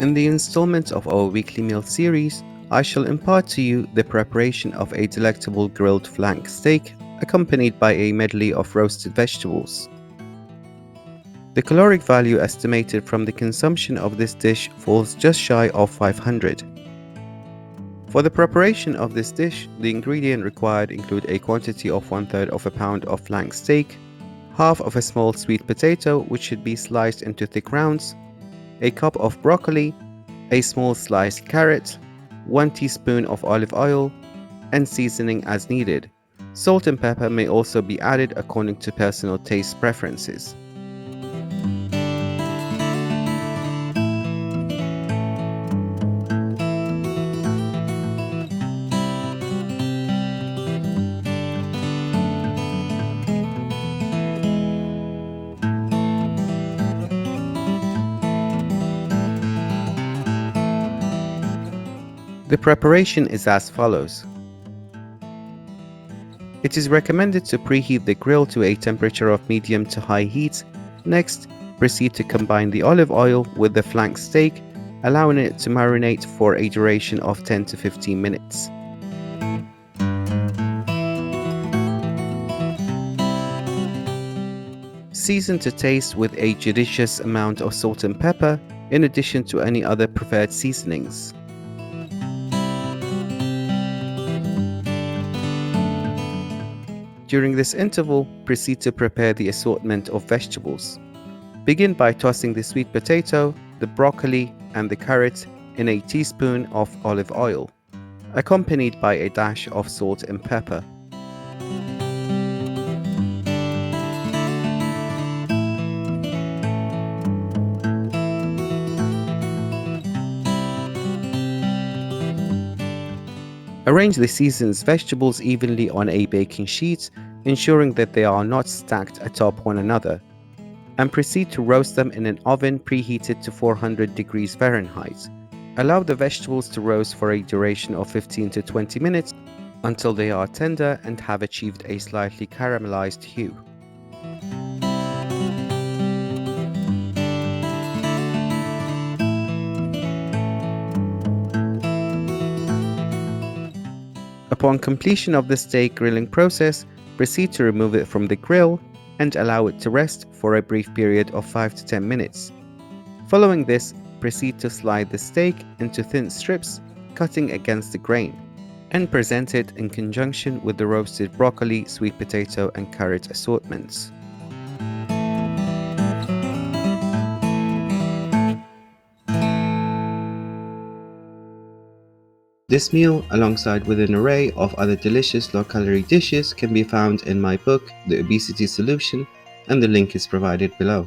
In the installment of our weekly meal series, I shall impart to you the preparation of a delectable grilled flank steak accompanied by a medley of roasted vegetables. The caloric value estimated from the consumption of this dish falls just shy of 500. For the preparation of this dish, the ingredient required include a quantity of 1/3 of a pound of flank steak, half of a small sweet potato which should be sliced into thick rounds, a cup of broccoli, a small sliced carrot, 1 teaspoon of olive oil, and seasoning as needed. Salt and pepper may also be added according to personal taste preferences. The preparation is as follows. It is recommended to preheat the grill to a temperature of medium to high heat. Next, proceed to combine the olive oil with the flank steak, allowing it to marinate for a duration of 10 to 15 minutes. Season to taste with a judicious amount of salt and pepper, in addition to any other preferred seasonings. During this interval, proceed to prepare the assortment of vegetables. Begin by tossing the sweet potato, the broccoli, and the carrot in a teaspoon of olive oil, accompanied by a dash of salt and pepper. Arrange the seasoned vegetables evenly on a baking sheet, ensuring that they are not stacked atop one another, and proceed to roast them in an oven preheated to 400 degrees Fahrenheit. Allow the vegetables to roast for a duration of 15 to 20 minutes until they are tender and have achieved a slightly caramelized hue. Upon completion of the steak grilling process, proceed to remove it from the grill and allow it to rest for a brief period of 5 to 10 minutes. Following this, proceed to slide the steak into thin strips, cutting against the grain, and present it in conjunction with the roasted broccoli, sweet potato, and carrot assortments. This meal, alongside with an array of other delicious low-calorie dishes, can be found in my book, The Obesity Solution, and the link is provided below.